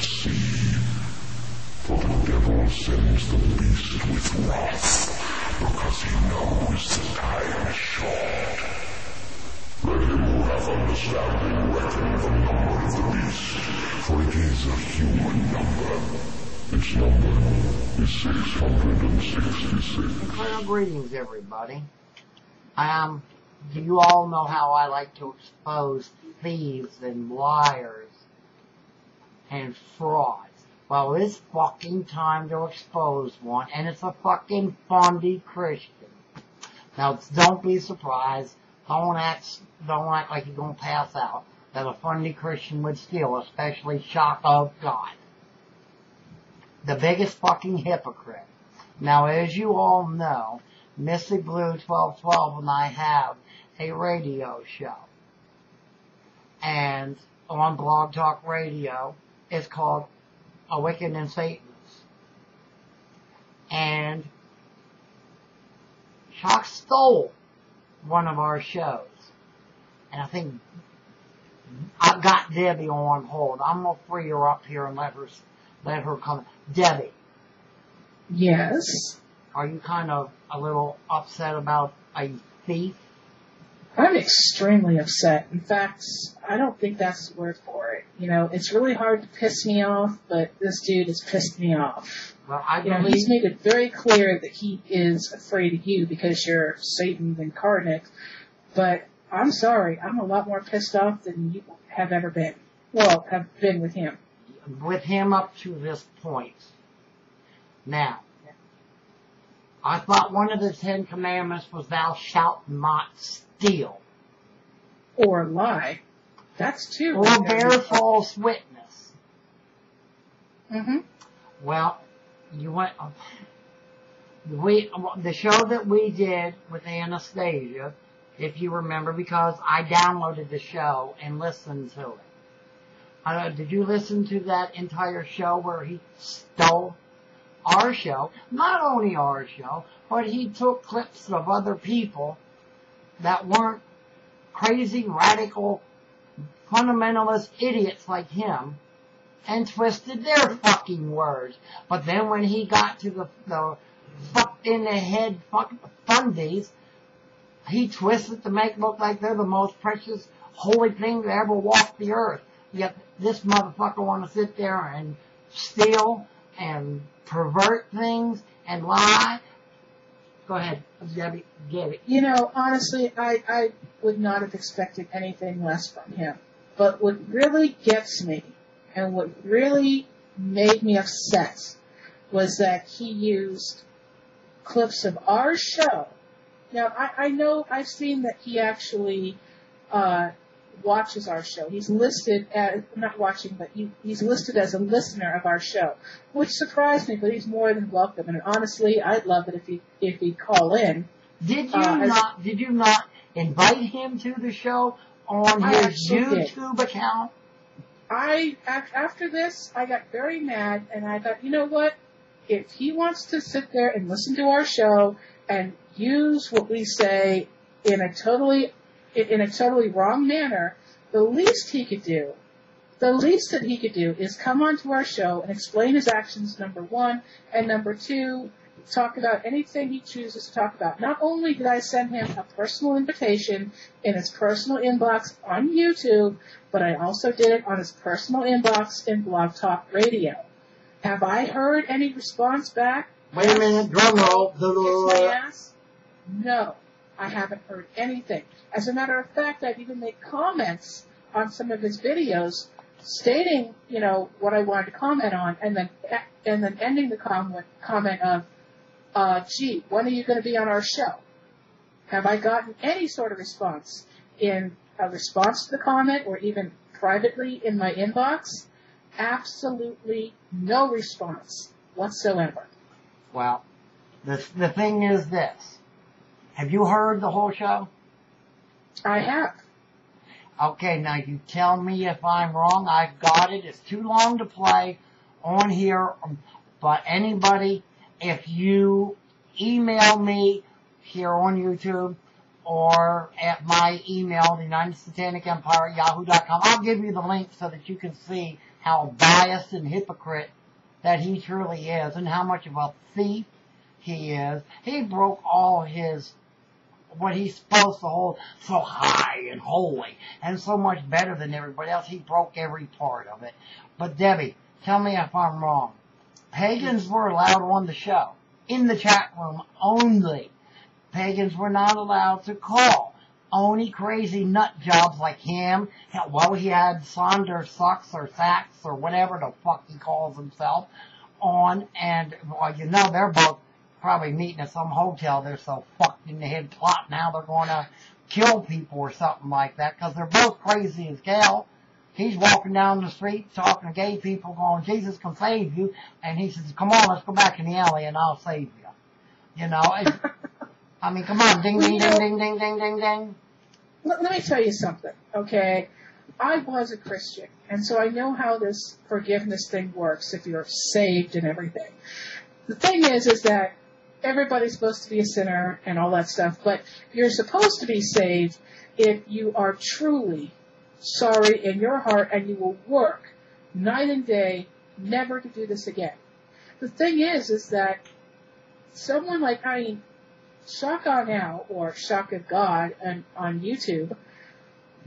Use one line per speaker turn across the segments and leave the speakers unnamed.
see. For the devil sends the beast with wrath, because he knows the time is short. Let him who hath understanding reckon the number of the beast, for it is a human number. Its number is 666.
Well, greetings, everybody. Do you all know how I like to expose thieves and liars and frauds? Well, it's fucking time to expose one, and it's a fucking fundy Christian. Now, don't be surprised. Don't act like you're gonna pass out that a fundy Christian would steal, especially Shockofgod. The biggest fucking hypocrite. Now, as you all know, Missy Blue 1212 and I have a radio show. And on Blog Talk Radio, it's called A Wicked and Satanist. And Shock stole one of our shows. And I think I've got Debbie on hold. I'm going to free her up here and let her come. Debbie.
Yes.
Are you kind of a little upset about a thief?
I'm extremely upset. In fact, I don't think that's the word for it. You know, it's really hard to piss me off, but this dude has pissed me off.
Well,
he's made it very clear that he is afraid of you because you're Satan incarnate. But I'm sorry, I'm a lot more pissed off than you have ever been. Well, have been with him.
With him up to this point. Now, I thought one of the 10 Commandments was thou shalt not steal.
Or lie. That's two.
Or bear false witness.
Mm-hmm.
Well, the show that we did with Anastasia, if you remember, because I downloaded the show and listened to it. Did you listen to that entire show where he stole our show? Not only our show, but he took clips of other people that weren't crazy, radical, fundamentalist idiots like him and twisted their fucking words. But then when he got to the fucked in the head fundies, he twisted to make look like they're the most precious, holy thing that ever walked the earth. Yet this motherfucker want to sit there and steal and pervert things and lie. Go ahead, Debbie, get it.
You know, honestly, I would not have expected anything less from him. But what really gets me and what really made me upset was that he used clips of our show. Now, I know I've seen that he actually watches our show. He's listed as, not watching, but he's listed as a listener of our show, which surprised me, but he's more than welcome. And honestly, I'd love it if he'd call in.
Did you not invite him to the show on his YouTube account?
After this, I got very mad, and I thought, you know what? If he wants to sit there and listen to our show and use what we say in a totally wrong manner, the least that he could do is come onto our show and explain his actions, number one, and number two, talk about anything he chooses to talk about. Not only did I send him a personal invitation in his personal inbox on YouTube, but I also did it on his personal inbox in Blog Talk Radio. Have I heard any response back?
Wait a minute, drum roll.
Kiss my ass? No, I haven't heard anything. As a matter of fact, I've even made comments on some of his videos stating, you know, what I wanted to comment on, and then ending the comment of, gee, when are you going to be on our show? Have I gotten any sort of response in a response to the comment or even privately in my inbox? Absolutely no response whatsoever.
Well, the thing is this. Have you heard the whole show?
I have.
Okay, now you tell me if I'm wrong. I've got it. It's too long to play on here. But anybody, if you email me here on YouTube or at my email, the United Satanic Empire at yahoo.com, I'll give you the link so that you can see how biased and hypocrite that he truly is and how much of a thief he is. He broke all his, what he's supposed to hold so high and holy and so much better than everybody else. He broke every part of it. But Debbie, tell me if I'm wrong. Pagans were allowed on the show, in the chat room only. Pagans were not allowed to call. Only crazy nut jobs like him. Well, he had Saunders Sucks or Sacks or whatever the fuck he calls himself on. And, well, you know, they're both probably meeting at some hotel. They're so fucked in the head plot now they're going to kill people or something like that because they're both crazy as hell. He's walking down the street talking to gay people going, Jesus can save you. And he says, come on, let's go back in the alley and I'll save you. You know, I mean, come on, ding, ding, ding, ding, ding, ding, ding, ding.
Let me tell you something, okay? I was a Christian, and so I know how this forgiveness thing works if you're saved and everything. The thing is that everybody's supposed to be a sinner and all that stuff, but you're supposed to be saved if you are truly sorry in your heart and you will work night and day never to do this again. The thing is that someone like, Shockawenowforgod or Shockofgod on YouTube,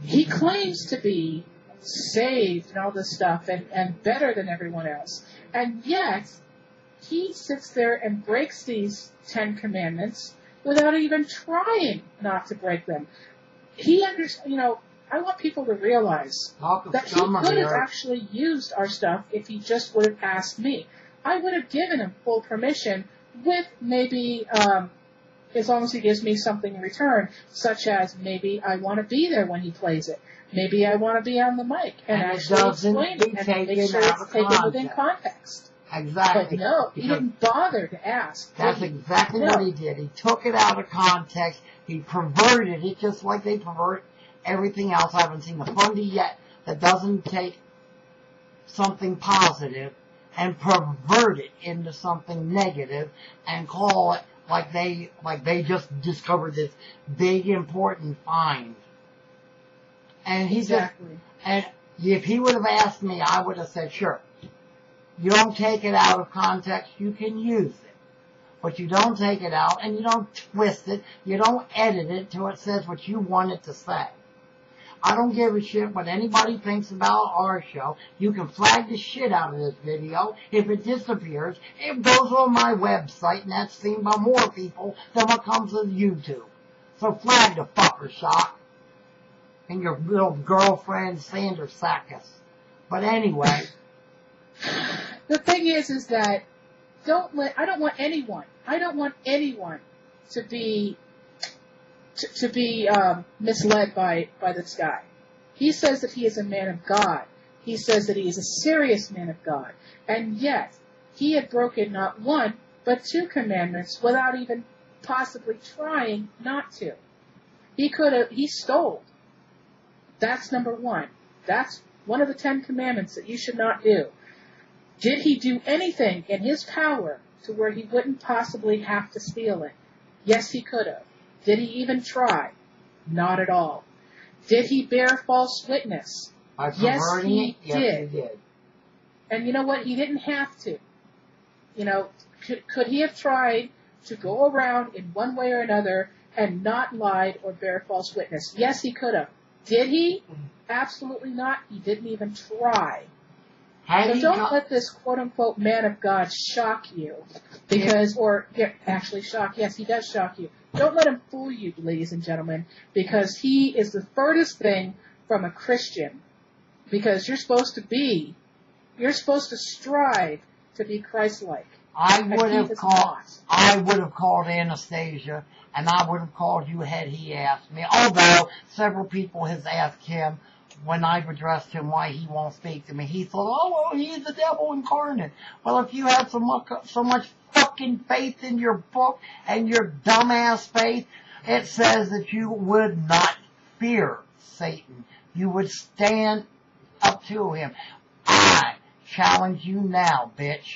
he claims to be saved and all this stuff and better than everyone else. And yet, he sits there and breaks these 10 commandments without even trying not to break them. I want people to realize that he could have actually used our stuff if he just would have asked me. I would have given him full permission with maybe, as long as he gives me something in return, such as maybe I want to be there when he plays it. Maybe I want to be on the mic and actually explain it and make sure it's taken within context.
Exactly.
But no, he didn't bother to ask.
That's exactly what he did. He took it out of context. He perverted it just like they pervert everything else. I haven't seen a fundy yet that doesn't take something positive and pervert it into something negative and call it like they just discovered this big important find. And he
Exactly.
and if he would have asked me, I would have said, sure. You don't take it out of context, you can use it. But you don't take it out and you don't twist it, you don't edit it till it says what you want it to say. I don't give a shit what anybody thinks about our show. You can flag the shit out of this video. If it disappears, it goes on my website, and that's seen by more people than what comes with YouTube. So flag the fucker, Shock. And your little girlfriend, Sandra Sakis. But anyway.
The thing is that I don't want anyone to be misled by this guy. He says that he is a man of God. He says that he is a serious man of God. And yet, he had broken not one, but 2 commandments without even possibly trying not to. He stole. That's number 1. That's one of the 10 commandments that you should not do. Did he do anything in his power to where he wouldn't possibly have to steal it? Yes, he could have. Did he even try? Not at all. Did he bear false witness? Yes, he did. And you know what? He didn't have to. Could he have tried to go around in one way or another and not lied or bear false witness? Yes, he could have. Did he? Absolutely not. He didn't even try. So don't let this quote-unquote man of God shock you, shock. Yes, he does shock you. Don't let him fool you, ladies and gentlemen, because he is the furthest thing from a Christian. Because you're supposed to strive to be Christ-like.
I would have called Anastasia, and I would have called you had he asked me. Although several people has asked him when I've addressed him why he won't speak to me. He thought, oh, well, he's the devil incarnate. Well, if you have so much fucking faith in your book and your dumbass faith, it says that you would not fear Satan. You would stand up to him. I challenge you now, bitch.